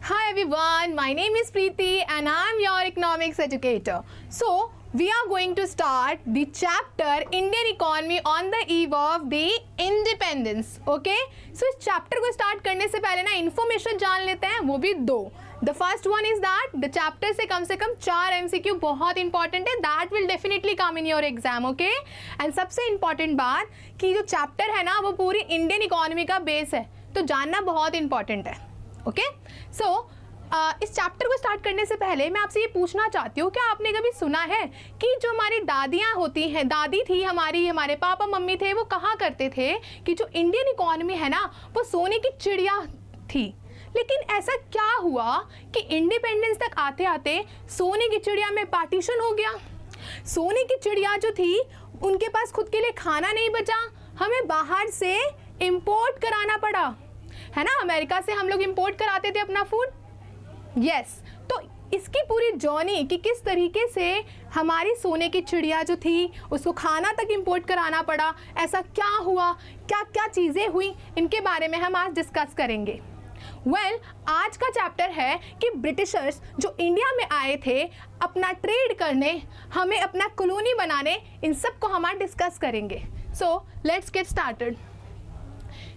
Hi everyone, my name is Preeti and I am your economics educator. So, we are going to start the chapter Indian economy on the eve of the independence. Okay? So, इस chapter को start करने से पहले ना information जान लेते हैं, वो भी दो. The first one is that the chapter से कम 4 MCQ बहुत important है, that will definitely come in your exam, okay? And सबसे important बात कि जो chapter है ना वो पूरी Indian economy का base है, तो जानना बहुत important है. ओके सो इस चैप्टर को स्टार्ट करने से पहले मैं आपसे ये पूछना चाहती हूँ, क्या आपने कभी सुना है कि जो हमारी दादियाँ होती हैं, दादी थी हमारी, हमारे पापा मम्मी थे, वो कहा करते थे कि जो इंडियन इकोनॉमी है ना वो सोने की चिड़िया थी. लेकिन ऐसा क्या हुआ कि इंडिपेंडेंस तक आते आते सोने की चिड़िया में पार्टीशन हो गया. सोने की चिड़िया जो थी उनके पास खुद के लिए खाना नहीं बचा, हमें बाहर से इम्पोर्ट कराना पड़ा, है ना. अमेरिका से हम लोग इंपोर्ट कराते थे अपना फूड. यस, तो इसकी पूरी जर्नी कि किस तरीके से हमारी सोने की चिड़िया जो थी उसको खाना तक इंपोर्ट कराना पड़ा, ऐसा क्या हुआ, क्या क्या चीज़ें हुई, इनके बारे में हम आज डिस्कस करेंगे. आज का चैप्टर है कि ब्रिटिशर्स जो इंडिया में आए थे अपना ट्रेड करने, हमें अपना कॉलोनी बनाने, इन सब को हम आज डिस्कस करेंगे. So let's get started.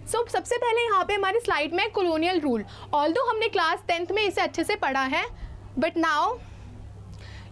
सबसे पहले यहाँ पे हमारी स्लाइड में कॉलोनियल रूल. ऑल्दो हमने क्लास 10th में इसे अच्छे से पढ़ा है, but now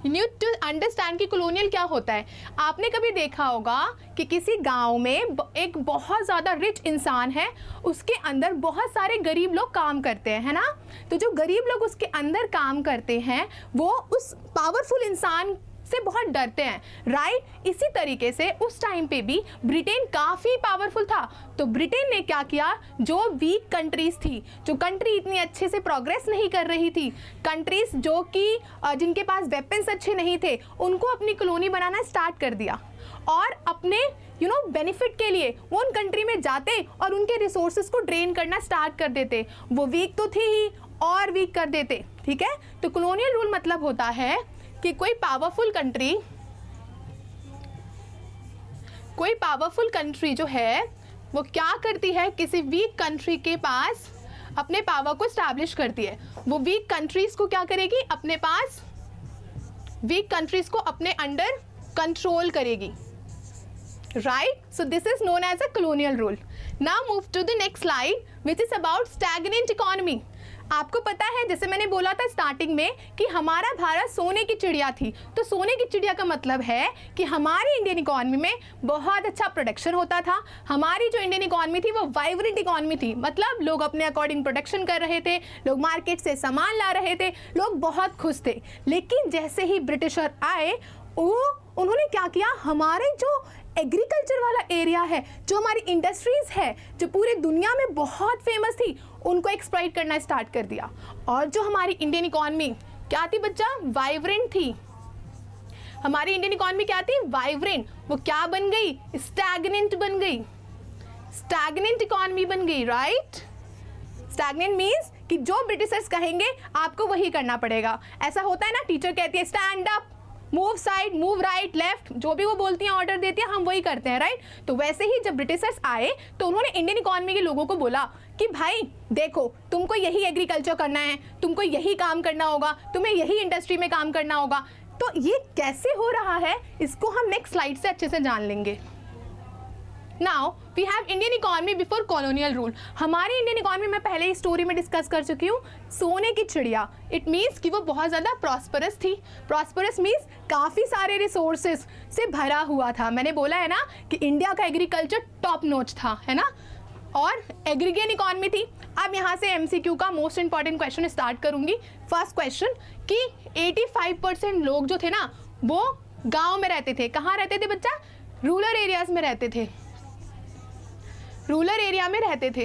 you need to understand कि कॉलोनियल क्या होता है. आपने कभी देखा होगा कि किसी गांव में एक बहुत ज़्यादा रिच इंसान है, उसके अंदर बहुत सारे गरीब लोग काम करते हैं, है ना. तो जो गरीब लोग उसके अंदर काम करते हैं वो उस पावरफुल इंसान से बहुत डरते हैं, राइट. इसी तरीके से उस टाइम पे भी ब्रिटेन काफ़ी पावरफुल था. तो ब्रिटेन ने क्या किया, जो वीक कंट्रीज़ थी, जो कंट्री इतनी अच्छे से प्रोग्रेस नहीं कर रही थी, कंट्रीज़ जो कि जिनके पास वेपन्स अच्छे नहीं थे, उनको अपनी कॉलोनी बनाना स्टार्ट कर दिया. और अपने बेनिफिट के लिए वो उन कंट्री में जाते और उनके रिसोर्सेज को ड्रेन करना स्टार्ट कर देते. वो वीक तो थी ही और वीक कर देते, ठीक है. तो कॉलोनियल रूल मतलब होता है कि कोई पावरफुल कंट्री जो है वो क्या करती है, किसी वीक कंट्री के पास अपने पावर को स्टैब्लिश करती है. वो वीक कंट्रीज को क्या करेगी, अपने पास वीक कंट्रीज को अपने अंडर कंट्रोल करेगी, right. So this is known as a colonial rule. Now move to the next slide which is about stagnant economy. आपको पता है, जैसे मैंने बोला था स्टार्टिंग में कि हमारा भारत सोने की चिड़िया थी. तो सोने की चिड़िया का मतलब है कि हमारी इंडियन इकोनॉमी में बहुत अच्छा प्रोडक्शन होता था. हमारी जो इंडियन इकोनॉमी थी वो वाइब्रेंट इकोनॉमी थी, मतलब लोग अपने अकॉर्डिंग प्रोडक्शन कर रहे थे, लोग मार्केट से सामान ला रहे थे, लोग बहुत खुश थे. लेकिन जैसे ही ब्रिटिशर आए उन्होंने क्या किया, हमारे जो एग्रीकल्चर वाला एरिया है, जो हमारी इंडस्ट्रीज़ है, जो पूरे दुनिया में बहुत फेमस थी, उनको एक्सप्लॉइट करना स्टार्ट कर दिया. और जो हमारी इंडियन इकोनॉमी क्या थी बच्चा, वाइब्रेंट थी. हमारी इंडियन इकोनॉमी क्या थी, वाइब्रेंट. वो क्या बन गई, स्टैग्नेंट बन गई, स्टैग्नेंट इकोनॉमी बन गई, राइट. स्टैग्नेंट मीन्स कि जो ब्रिटिशर्स कहेंगे आपको वही करना पड़ेगा. ऐसा होता है ना, टीचर कहती है stand up, move side, move right, left, जो भी वो बोलती हैं, ऑर्डर देती हैं, हम वही करते हैं, राइट. तो वैसे ही जब ब्रिटिशर्स आए तो उन्होंने इंडियन इकोनॉमी के लोगों को बोला कि भाई देखो, तुमको यही एग्रीकल्चर करना है, तुमको यही काम करना होगा, तुम्हें यही इंडस्ट्री में काम करना होगा. तो ये कैसे हो रहा है, इसको हम नेक्स्ट स्लाइड से अच्छे से जान लेंगे. Now we have Indian economy before colonial rule. हमारी इंडियन इकोनॉमी मैं पहले ही स्टोरी में डिस्कस कर चुकी हूँ. सोने की चिड़िया, इट मीन्स कि वो बहुत ज़्यादा प्रॉस्परस थी. प्रॉस्परस मीन्स काफ़ी सारे रिसोर्सेज से भरा हुआ था. मैंने बोला है ना कि इंडिया का एग्रीकल्चर टॉप नॉच था, है ना, और एग्रीगेन इकोनॉमी थी. अब यहाँ से MCQ का मोस्ट इंपॉर्टेंट क्वेश्चन स्टार्ट करूँगी. फर्स्ट क्वेश्चन कि 85% लोग जो थे ना वो गाँव में रहते थे. कहाँ रहते थे बच्चा, रूरल एरियाज में रहते थे, रूरल एरिया में रहते थे.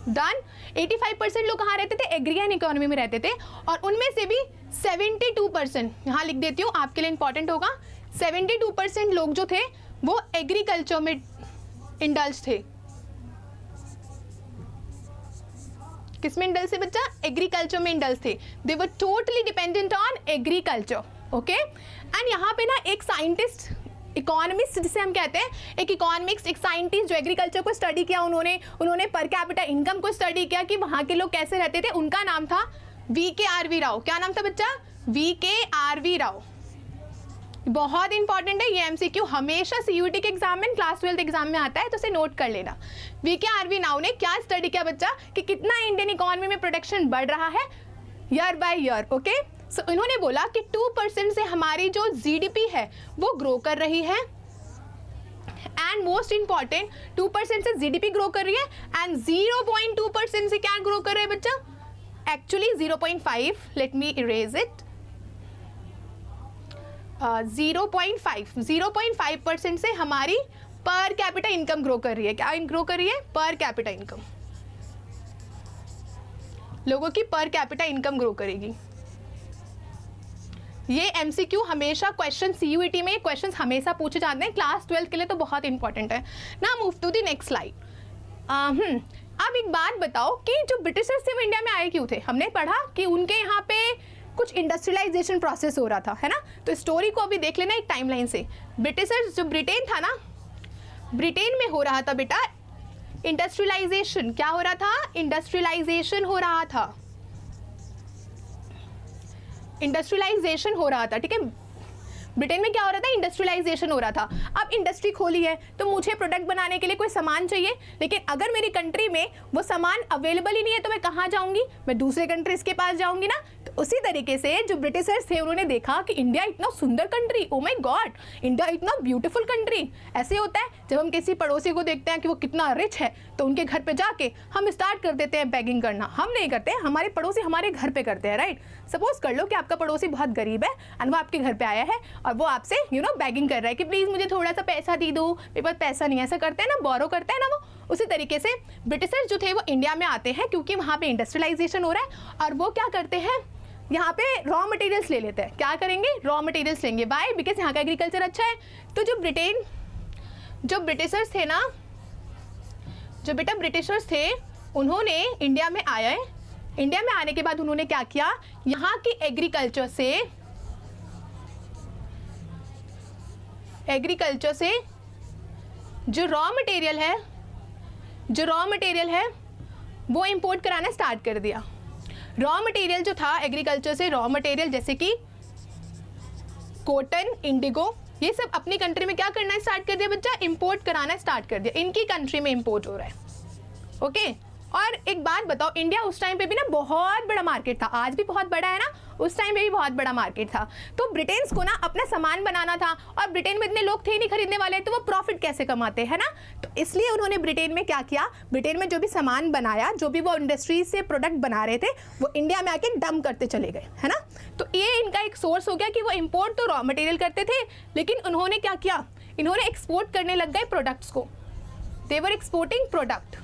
डन. 85% लोग कहाँ रहते थे, एग्रीगेन इकोनॉमी में रहते थे. और उनमें से भी 72%, यहाँ लिख देती हूँ आपके लिए इंपॉर्टेंट होगा, 72% लोग जो थे वो एग्रीकल्चर में इंडल्ज थे. किसमें इंडल्ज थे बच्चा, एग्रीकल्चर में इंडल्ज थे. They were totally dependent on agriculture, okay. And यहाँ पे ना एक साइंटिस्ट इकोनॉमिस्ट जिसे हम कहते हैं, एक इकोनॉमिक्स, एक साइंटिस्ट जो एग्रीकल्चर को स्टडी किया, उन्होंने पर कैपिटा इनकम को स्टडी किया कि वहाँ के लोग कैसे रहते थे, उनका नाम था VKRV राव। क्या नाम था बच्चा? VKRV राव। बहुत इंपॉर्टेंट है ये MCQ, हमेशा CUT के एग्जाम में, क्लास 12 एग्जाम में आता है, तो इसे नोट कर लेना। VKRV राव ने क्या स्टडी किया बच्चा कि कितना इंडियन इकोनॉमी में प्रोडक्शन बढ़ रहा है ईयर बाय ईयर। ओके, सो इन्होंने बोला कि 2% से हमारी जो GDP है वो ग्रो कर रही है, एंड मोस्ट इंपॉर्टेंट 2% से GDP ग्रो कर रही है, एंड 0.2% से क्या ग्रो कर रहे हैं बच्चा? Actually 0.5, let me erase it, 0.5% से हमारी पर कैपिटा इनकम ग्रो कर रही है। क्या ग्रो कर रही है? पर कैपिटा इनकम, लोगों की पर कैपिटा इनकम ग्रो करेगी। ये MCQ हमेशा क्वेश्चन, CUET में क्वेश्चंस हमेशा पूछे जाते हैं, क्लास 12 के लिए तो बहुत इंपॉर्टेंट है ना। Move to the next slide. अब एक बात बताओ कि जो ब्रिटिशर्स थे वो इंडिया में आए क्यों थे? हमने पढ़ा कि उनके यहाँ पे कुछ इंडस्ट्रियलाइजेशन प्रोसेस हो रहा था, है ना। तो स्टोरी को अभी देख लेना एक टाइमलाइन से। ब्रिटिशर्स, जो ब्रिटेन था ना, ब्रिटेन में हो रहा था बेटा इंडस्ट्रियलाइजेशन। क्या हो रहा था? इंडस्ट्रियलाइजेशन हो रहा था, इंडस्ट्रियलाइजेशन हो रहा था, ठीक है। ब्रिटेन में क्या हो रहा था? इंडस्ट्रियलाइजेशन हो रहा था। अब इंडस्ट्री खोली है तो मुझे प्रोडक्ट बनाने के लिए कोई सामान चाहिए, लेकिन अगर मेरी कंट्री में वो सामान अवेलेबल ही नहीं है तो मैं कहाँ जाऊँगी? मैं दूसरे कंट्रीज के पास जाऊँगी ना। तो उसी तरीके से जो ब्रिटिशर्स थे उन्होंने देखा कि इंडिया इतना सुंदर country, oh my God, India इतना ब्यूटीफुल कंट्री। ऐसे होता है जब हम किसी पड़ोसी को देखते हैं कि वो कितना रिच है तो उनके घर पे जाके हम स्टार्ट कर देते हैं बेगिंग करना। हम नहीं करते, हमारे पड़ोसी हमारे घर पे करते हैं, राइट। सपोज कर लो कि आपका पड़ोसी बहुत गरीब है एंड वो आपके घर पे आया है और वो आपसे बेगिंग कर रहा है कि प्लीज़ मुझे थोड़ा सा पैसा दे दो, मेरे पास पैसा नहीं है। ऐसा करते हैं ना, बोरो करते हैं ना वो। उसी तरीके से ब्रिटिशर्स जो थे वो इंडिया में आते हैं क्योंकि वहाँ पे इंडस्ट्रियलाइजेशन हो रहा है, और वो क्या करते हैं, यहाँ पे रॉ मटेरियल्स ले लेते हैं। क्या करेंगे? रॉ मटेरियल्स लेंगे। बाय, बिकॉज यहाँ का एग्रीकल्चर अच्छा है। तो जो ब्रिटिशर्स थे ना, जो बेटा ब्रिटिशर्स थे, उन्होंने इंडिया में आए। इंडिया में आने के बाद उन्होंने क्या किया, यहाँ की एग्रीकल्चर से जो रॉ मटेरियल है वो इंपोर्ट कराना स्टार्ट कर दिया। रॉ मटेरियल जो था एग्रीकल्चर से, रॉ मटेरियल जैसे कि कॉटन, इंडिगो, ये सब अपनी कंट्री में क्या करना स्टार्ट कर दिया बच्चा? इंपोर्ट कराना स्टार्ट कर दिया। इनकी कंट्री में इंपोर्ट हो रहा है। ओके, और एक बात बताओ, इंडिया उस टाइम पे भी ना बहुत बड़ा मार्केट था, आज भी बहुत बड़ा है ना, उस टाइम पे भी बहुत बड़ा मार्केट था। तो ब्रिटेन्स को ना अपना सामान बनाना था, और ब्रिटेन में इतने लोग थे ही नहीं खरीदने वाले, तो वो प्रॉफिट कैसे कमाते हैं ना। तो इसलिए उन्होंने ब्रिटेन में क्या किया, ब्रिटेन में जो भी सामान बनाया, जो भी वो इंडस्ट्री से प्रोडक्ट बना रहे थे, वो इंडिया में आके डंप करते चले गए, है ना। तो ये इनका एक सोर्स हो गया कि वो इम्पोर्ट तो रॉ मटेरियल करते थे, लेकिन उन्होंने क्या किया, इन्होंने एक्सपोर्ट करने लग गए प्रोडक्ट्स को। दे वर एक्सपोर्टिंग प्रोडक्ट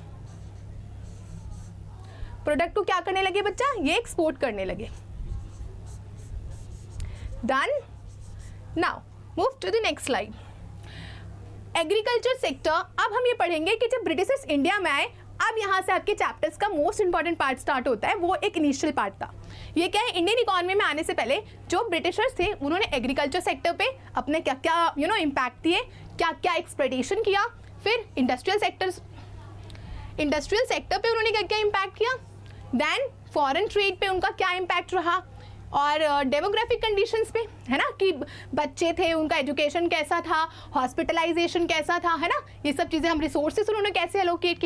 को क्या करने लगे बच्चा? ये एक्सपोर्ट करने लगे। Done. Now move to the next slide. Agriculture sector. अब हम ये पढ़ेंगे कि जब ब्रिटिशर्स इंडिया में आए, अब यहाँ से आपके चैप्टर्स का मोस्ट इंपॉर्टेंट पार्ट स्टार्ट होता है। वो एक इनिशियल पार्ट था। ये क्या है, इंडियन इकोनॉमी में आने से पहले जो ब्रिटिशर्स थे उन्होंने एग्रीकल्चर सेक्टर पे अपने क्या क्या इम्पैक्ट दिए, क्या क्या एक्सप्लॉयटेशन किया। फिर इंडस्ट्रियल सेक्टर पे उन्होंने क्या क्या इम्पैक्ट किया। देन फॉरेन ट्रेड पे उनका क्या इम्पैक्ट रहा, और डेमोग्राफिक कंडीशंस पे, है ना, कि बच्चे थे, उनका एजुकेशन कैसा था, हॉस्पिटलाइजेशन कैसा था, है ना, ये सब चीज़ें। हम रिसोर्सेज उन्होंने कैसे एलोकेट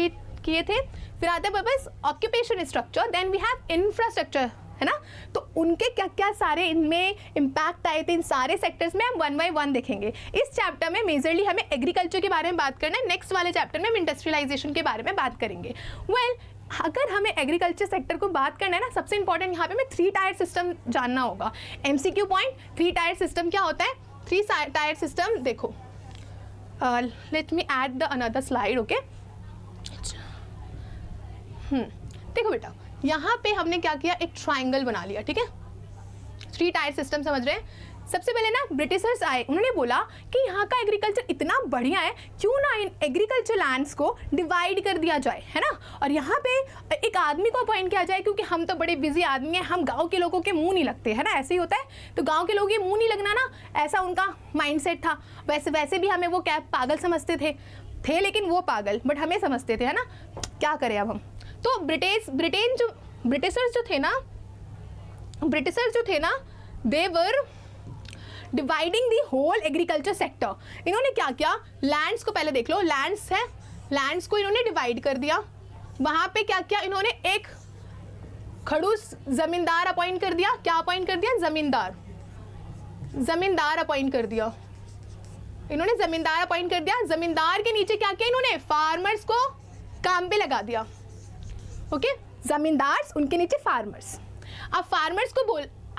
किए थे। फिर आता है purpose occupation structure, then we have infrastructure, है ना। तो उनके क्या क्या सारे इनमें इम्पैक्ट आए थे, इन सारे सेक्टर्स में हम 1 by 1 देखेंगे। इस चैप्टर में मेजरली हमें एग्रीकल्चर के बारे में बात करना है, नेक्स्ट वाले चैप्टर में हम इंडस्ट्रियलाइजेशन के बारे में बात करेंगे। अगर हमें एग्रीकल्चर सेक्टर को बात करना है ना, सबसे इंपॉर्टेंट यहाँ पे हमें 3 टायर सिस्टम जानना होगा। MCQ पॉइंट, 3 टायर सिस्टम क्या होता है? 3 टायर सिस्टम देखो, let me add the another slide. Okay, देखो बेटा, यहाँ पे हमने क्या किया, एक ट्राइंगल बना लिया, ठीक है। 3 टायर सिस्टम समझ रहे हैं। सबसे पहले ना ब्रिटिशर्स आए, उन्होंने बोला कि यहाँ का एग्रीकल्चर इतना बढ़िया है, क्यों ना इन एग्रीकल्चर लैंड्स को डिवाइड कर दिया जाए, है ना, और यहाँ पे एक आदमी को अपॉइंट किया जाए, क्योंकि हम तो बड़े बिजी आदमी हैं, हम गाँव के लोगों के मुँह नहीं लगते, है ना, ऐसे ही होता है, तो गाँव के लोगों के मुँह नहीं लगना ना, ऐसा उनका माइंडसेट था। वैसे भी हमें वो क्या पागल समझते थे लेकिन वो पागल, बट हमें समझते थे, है ना, क्या करें अब हम। तो ब्रिटिशर्स जो थे ना they were dividing the whole agriculture sector. इन्होंने क्या किया, लैंड्स को पहले देख लो, लैंड्स है, लैंड्स को इन्होंने डिवाइड कर दिया। वहाँ पे क्या किया इन्होंने, एक खड़ूस जमींदार अपॉइंट कर दिया। क्या अपॉइंट कर दिया, जमींदार अपॉइंट कर दिया इन्होंने, जमींदार अपॉइंट कर दिया। जमींदार के नीचे क्या किया इन्होंने, फार्मर्स को काम पे लगा दिया। ओके, जमींदार उनके नीचे फार्मर्स।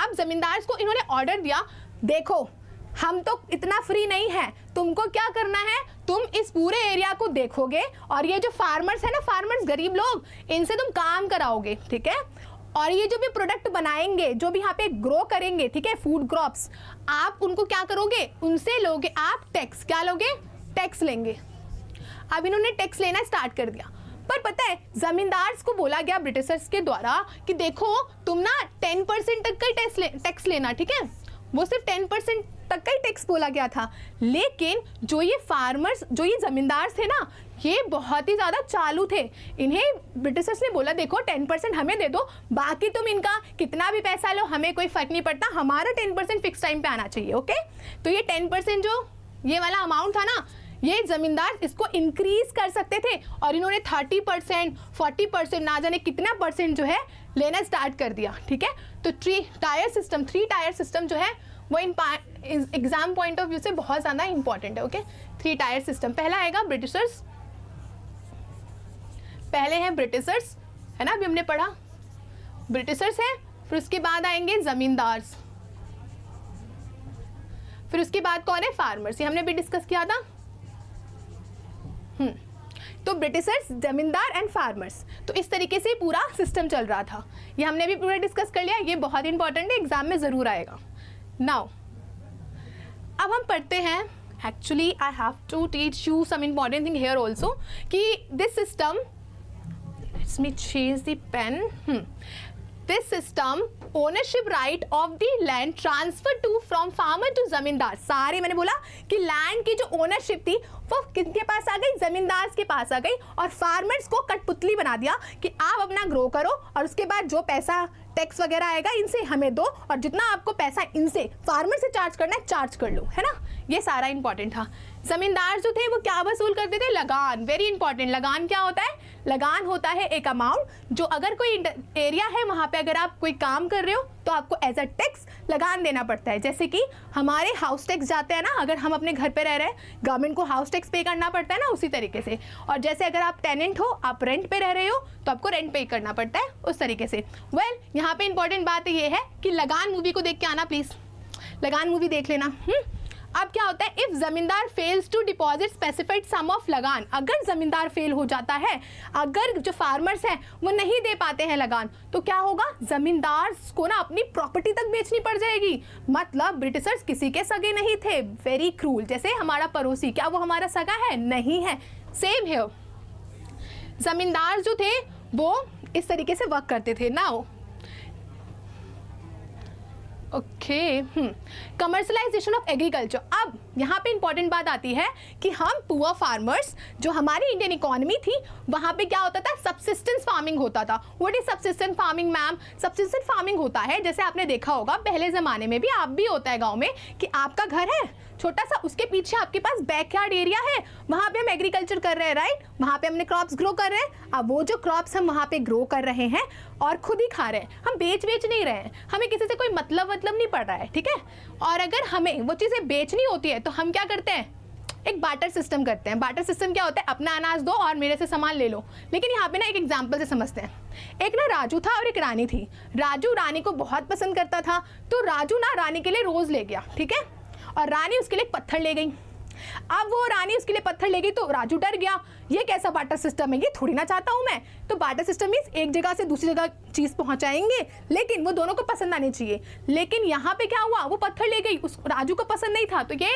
अब जमींदार्स को इन्होंने ऑर्डर दिया, देखो हम तो इतना फ्री नहीं है, तुमको क्या करना है, तुम इस पूरे एरिया को देखोगे और ये जो फार्मर्स है ना, फार्मर्स गरीब लोग, इनसे तुम काम कराओगे, ठीक है, और ये जो भी प्रोडक्ट बनाएंगे, जो भी यहाँ पे ग्रो करेंगे, ठीक है, फूड क्रॉप्स, आप उनको क्या करोगे, उनसे लोगे आप टैक्स। क्या लोगे, टैक्स लेंगे। अब इन्होंने टैक्स लेना स्टार्ट कर दिया। पर पता है जमींदार्स को बोला गया ब्रिटिशर्स के द्वारा कि देखो तुम ना 10% तक का टैक्स लेना, ठीक है, वो सिर्फ 10% तक का ही टैक्स बोला गया था। लेकिन जो ये फार्मर्स, जो ये जमींदार थे ना, ये बहुत ही ज़्यादा चालू थे। इन्हें ब्रिटिशर्स ने बोला देखो 10% हमें दे दो, बाकी तुम इनका कितना भी पैसा लो, हमें कोई फ़र्क नहीं पड़ता, हमारा 10% फिक्स टाइम पे आना चाहिए। ओके, तो ये 10% जो ये वाला अमाउंट था ना, ये जमींदार इसको इंक्रीज कर सकते थे और इन्होंने 30%, 40%, ना जाने कितना परसेंट जो है लेना स्टार्ट कर दिया, ठीक है। तो थ्री टायर सिस्टम जो है वो एग्जाम पॉइंट ऑफ व्यू से बहुत ज़्यादा इंपॉर्टेंट है। ओके, 3 टायर सिस्टम, पहला आएगा ब्रिटिशर्स, पहले हैं ब्रिटिशर्स, है ना, अभी हमने पढ़ा ब्रिटिशर्स है, फिर उसके बाद आएंगे जमींदार्स, फिर उसके बाद कौन है, फार्मर्स, ये हमने भी डिस्कस किया था। तो ब्रिटिशर्स, जमींदार एंड फार्मर्स, तो इस तरीके से पूरा सिस्टम चल रहा था। ये हमने भी पूरा डिस्कस कर लिया, ये बहुत इंपॉर्टेंट है, एग्जाम में ज़रूर आएगा। नाउ अब हम पढ़ते हैं, actually I have to teach you some important thing here also, कि this system, let's me change the pen, this system ownership right of the land transfer to from farmer to zamindar. सारे मैंने बोला कि land की जो ownership थी वो किसके पास आ गई, जमींदार के पास आ गई, और फार्मर्स को कठपुतली बना दिया कि आप अपना ग्रो करो और उसके बाद जो पैसा टैक्स वगैरह आएगा इनसे हमें दो, और जितना आपको पैसा इनसे फार्मर से चार्ज करना है चार्ज कर लो, है ना। ये सारा इंपॉर्टेंट था। जमींदार जो थे वो क्या वसूल करते थे, लगान। वेरी इंपॉर्टेंट, लगान क्या होता है, लगान होता है एक अमाउंट जो अगर कोई एरिया है वहाँ पे अगर आप कोई काम कर रहे हो तो आपको एज अ टैक्स लगान देना पड़ता है। जैसे कि हमारे हाउस टैक्स जाते हैं ना, अगर हम अपने घर पे रह रहे हैं गवर्नमेंट को हाउस टैक्स पे करना पड़ता है ना, उसी तरीके से। और जैसे अगर आप टेनेंट हो, आप रेंट पे रह रहे हो, तो आपको रेंट पे करना पड़ता है, उस तरीके से। वेल, यहाँ पे इंपॉर्टेंट बात ये है कि लगान मूवी को देख के आना प्लीज़, लगान मूवी देख लेना। अब क्या होता है, if zamindar fails to deposit specified sum of लगान, अगर जमींदार फेल हो जाता है, अगर जो फार्मर्स हैं वो नहीं दे पाते हैं लगान, तो क्या होगा, जमींदार को ना अपनी प्रॉपर्टी तक बेचनी पड़ जाएगी। मतलब ब्रिटिशर्स किसी के सगे नहीं थे, वेरी क्रूल। जैसे हमारा पड़ोसी, क्या वो हमारा सगा है, नहीं है, सेम है। जमींदार जो थे वो इस तरीके से वर्क करते थे। Now okay, commercialisation of agriculture. अब यहाँ पे इंपॉर्टेंट बात आती है कि हम पुअर फार्मर्स, जो हमारी इंडियन इकोनॉमी थी, वहाँ पे क्या होता था, सबसिस्टेंस फार्मिंग होता था। What is subsistence farming ma'am? Subsistence farming होता है, जैसे आपने देखा होगा पहले ज़माने में भी, आप भी होता है गाँव में, कि आपका घर है छोटा सा, उसके पीछे आपके पास बैकयार्ड एरिया है, वहाँ पे हम एग्रीकल्चर कर रहे हैं, राइट, वहाँ पे हमने क्रॉप्स ग्रो कर रहे हैं। अब वो जो क्रॉप्स हम वहाँ पे ग्रो कर रहे हैं और खुद ही खा रहे हैं, हम बेच नहीं रहे हैं, हमें किसी से कोई मतलब नहीं पड़ रहा है, ठीक है। और अगर हमें वो चीज़ें बेचनी होती है तो हम क्या करते हैं, एक बार्टर सिस्टम करते हैं। बार्टर सिस्टम क्या होता है, अपना अनाज दो और मेरे से सामान ले लो। लेकिन यहाँ पे ना एक एग्जाम्पल से समझते हैं। एक ना राजू था और एक रानी थी। राजू रानी को बहुत पसंद करता था, तो राजू ना रानी के लिए रोज़ ले गया, ठीक है, और रानी उसके लिए एक पत्थर ले गई। अब वो रानी उसके लिए पत्थर ले गई तो राजू डर गया, ये कैसा बार्टर सिस्टम है, ये थोड़ी ना चाहता हूँ मैं। तो बार्टर सिस्टम मीन्स एक जगह से दूसरी जगह चीज़ पहुँचाएंगे, लेकिन वो दोनों को पसंद आनी चाहिए। लेकिन यहाँ पे क्या हुआ, वो पत्थर ले गई, उस राजू को पसंद नहीं था, तो ये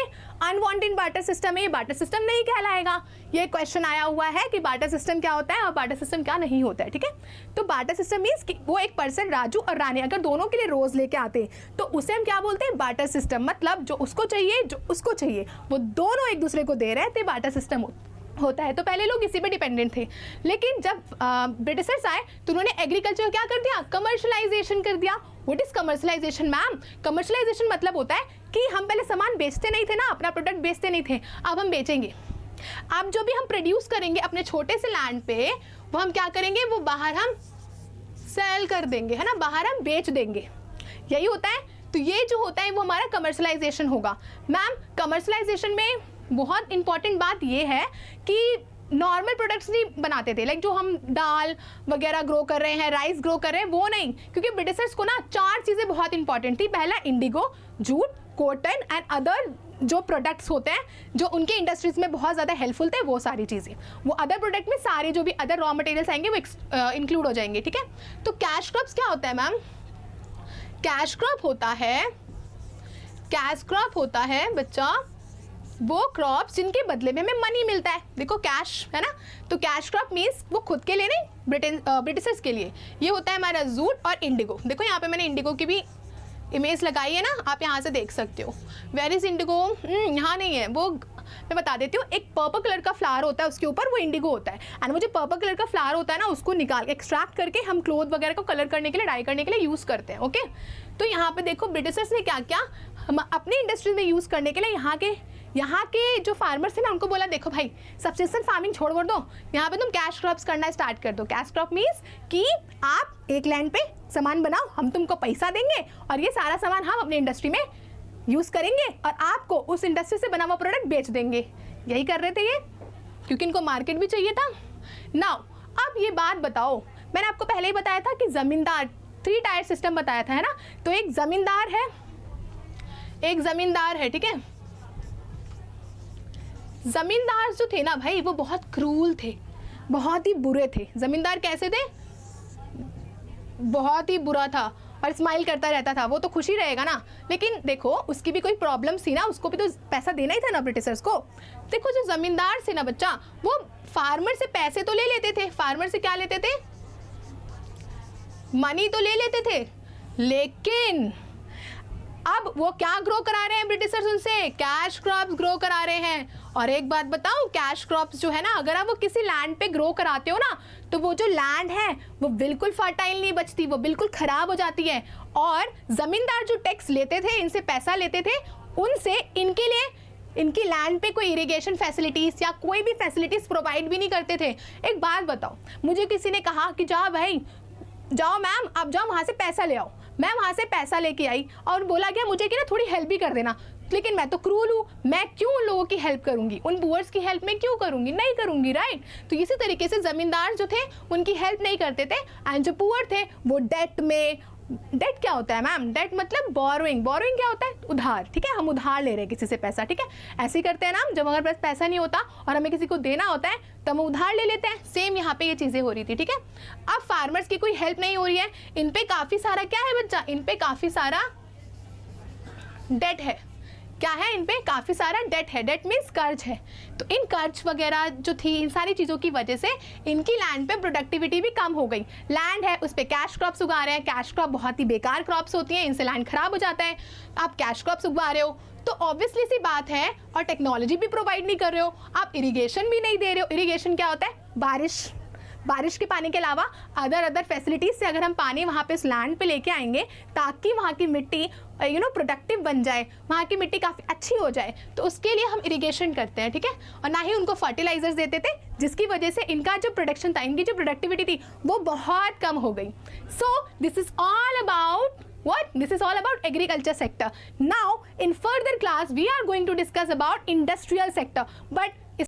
अनवांटेड बार्टर सिस्टम है, ये बार्टर सिस्टम नहीं कहलाएगा। ये क्वेश्चन आया हुआ है कि बार्टर सिस्टम क्या होता है और बार्टर सिस्टम क्या नहीं होता है, ठीक है। तो बार्टर सिस्टम मीन्स कि वो एक पर्सन राजू और रानी अगर दोनों के लिए रोज लेके आते तो उसे हम क्या बोलते हैं, बार्टर सिस्टम। मतलब जो उसको चाहिए जो उसको चाहिए वो दोनों एक दूसरे को दे रहे थे, बार्टर सिस्टम होता है। तो पहले लोग इसी पे डिपेंडेंट थे, लेकिन जब ब्रिटिशर्स आए तो उन्होंने एग्रीकल्चर क्या कर दिया, कमर्शलाइजेशन कर दिया। What is commercialisation ma'am? Commercialisation मतलब होता है कि हम पहले सामान बेचते नहीं थे ना, अपना प्रोडक्ट बेचते नहीं थे, अब हम बेचेंगे। अब जो भी हम प्रोड्यूस करेंगे अपने छोटे से लैंड पे, वो हम क्या करेंगे, वो बाहर हम सेल कर देंगे, है ना, बाहर हम बेच देंगे, यही होता है। तो ये जो होता है वो हमारा कमर्शलाइजेशन होगा। मैम कमर्शलाइजेशन में बहुत इंपॉर्टेंट बात ये है कि नॉर्मल प्रोडक्ट्स नहीं बनाते थे, लाइक जो हम दाल वगैरह ग्रो कर रहे हैं, राइस ग्रो कर रहे हैं, वो नहीं। क्योंकि ब्रिटिशर्स को ना 4 चीज़ें बहुत इंपॉर्टेंट थी। पहला Indigo, jute, cotton and other जो प्रोडक्ट्स होते हैं जो उनके इंडस्ट्रीज में बहुत ज़्यादा हेल्पफुल थे, वो सारी चीज़ें। वो अदर प्रोडक्ट में सारे जो भी अदर रॉ मटेरियल्स आएंगे वो इंक्लूड हो जाएंगे, ठीक है। तो कैश क्रॉप्स क्या होता है मैम? कैश क्रॉप होता है बच्चा वो क्रॉप्स जिनके बदले में हमें मनी मिलता है। देखो कैश है ना, तो कैश क्रॉप मीन्स वो खुद के लिए नहीं, ब्रिटिशर्स के लिए। ये होता है हमारा जूट और इंडिगो। देखो यहाँ पे मैंने इंडिगो की भी इमेज लगाई है ना, आप यहाँ से देख सकते हो। Where is indigo? यहाँ नहीं है, वो मैं बता देती हूँ। एक पर्पल कलर का फ्लावर होता है, उसके ऊपर वो इंडिगो होता है। एंड वो जो पर्पल कलर का फ्लावर होता है ना, उसको निकाल एक्सट्रैक्ट करके हम क्लोथ वगैरह को कलर करने के लिए, डाई करने के लिए यूज़ करते हैं। ओके, तो यहाँ पे देखो ब्रिटिशर्स ने क्या क्या हम अपनी इंडस्ट्री में यूज़ करने के लिए यहाँ के जो फार्मर्स थे ना, उनको बोला देखो भाई सब्सिस्टेंस फार्मिंग छोड़ दो, यहाँ पे तुम कैश क्रॉप्स करना स्टार्ट कर दो। कैश क्रॉप मीन्स कि आप एक लैंड पे सामान बनाओ, हम तुमको पैसा देंगे और ये सारा सामान हम अपनी इंडस्ट्री में यूज़ करेंगे और आपको उस इंडस्ट्री से बना हुआ प्रोडक्ट बेच देंगे। यही कर रहे थे ये, क्योंकि इनको मार्केट भी चाहिए था। नाउ अब ये बात बताओ, मैंने आपको पहले ही बताया था कि ज़मींदार 3 टायर सिस्टम बताया था, है ना। तो एक ज़मींदार है, ठीक है। ज़मींदार जो थे ना भाई, वो बहुत क्रूल थे, बहुत ही बुरे थे। ज़मींदार कैसे थे? बहुत ही बुरा था और स्माइल करता रहता था। वो तो खुशी रहेगा ना, लेकिन देखो उसकी भी कोई प्रॉब्लम थी ना, उसको भी तो पैसा देना ही था ना ब्रिटिशर्स को। देखो जो ज़मींदार थे ना बच्चा, वो फार्मर से पैसे तो ले लेते थे। फार्मर से क्या लेते थे? मनी तो ले लेते थे, लेकिन अब वो क्या ग्रो करा रहे हैं ब्रिटिशर्स उनसे? कैश क्रॉप्स ग्रो करा रहे हैं। और एक बात बताऊं, कैश क्रॉप्स जो है ना, अगर आप वो किसी लैंड पे ग्रो कराते हो ना, तो वो जो लैंड है वो बिल्कुल फर्टाइल नहीं बचती, वो बिल्कुल ख़राब हो जाती है। और ज़मींदार जो टैक्स लेते थे, इनसे पैसा लेते थे, उनसे इनके लिए इनकी लैंड पे कोई इरिगेशन फैसिलिटीज़ या कोई भी फैसिलिटीज़ प्रोवाइड भी नहीं करते थे। एक बात बताओ, मुझे किसी ने कहा कि जाओ भाई, जाओ मैम, आप जाओ वहाँ से पैसा ले आओ। मैं वहाँ से पैसा लेके आई और बोला गया मुझे कि ना थोड़ी हेल्प भी कर देना, लेकिन मैं तो क्रूल हूँ, मैं क्यों उन लोगों की हेल्प करूँगी? उन पुअर्स की हेल्प मैं क्यों करूँगी? नहीं करूँगी, राइट। तो इसी तरीके से ज़मींदार जो थे उनकी हेल्प नहीं करते थे, एंड जो पुअर थे वो डेट में। डेट क्या होता है मैम? डेट मतलब बोरोइंग। बोरोइंग क्या होता है? उधार, ठीक है। हम उधार ले रहे हैं किसी से पैसा, ठीक है। ऐसे ही करते हैं ना, जब हमारे पास पैसा नहीं होता और हमें किसी को देना होता है तो हम उधार ले लेते हैं। सेम यहाँ पे ये चीज़ें हो रही थी, ठीक है। अब फार्मर्स की कोई हेल्प नहीं हो रही है, इन पे काफ़ी सारा क्या है बच्चा? इन पे काफ़ी सारा डेट है। क्या है? इन पे काफ़ी सारा डेट है। डेट मीन्स कर्ज है। तो इन कर्ज वगैरह जो थी, इन सारी चीज़ों की वजह से इनकी लैंड पे प्रोडक्टिविटी भी कम हो गई। लैंड है, उस पर कैश क्रॉप्स उगा रहे हैं। कैश क्रॉप बहुत ही बेकार क्रॉप्स होती हैं, इनसे लैंड खराब हो जाता है। आप कैश क्रॉप्स उगा रहे हो तो ऑब्वियसली सी बात है, और टेक्नोलॉजी भी प्रोवाइड नहीं कर रहे हो, आप इरीगेशन भी नहीं दे रहे हो। इरीगेशन क्या होता है? बारिश के पानी के अलावा अदर फैसिलिटीज़ से अगर हम पानी वहाँ पे उस लैंड पे लेके आएंगे ताकि वहाँ की मिट्टी प्रोडक्टिव बन जाए, वहाँ की मिट्टी काफ़ी अच्छी हो जाए, तो उसके लिए हम इरिगेशन करते हैं, ठीक है। और ना ही उनको फर्टिलाइजर्स देते थे, जिसकी वजह से इनका जो प्रोडक्शन था, इनकी जो प्रोडक्टिविटी थी वो बहुत कम हो गई। सो this is all about what? This is all about agriculture sector. Now in further class we are going to discuss about industrial sector, but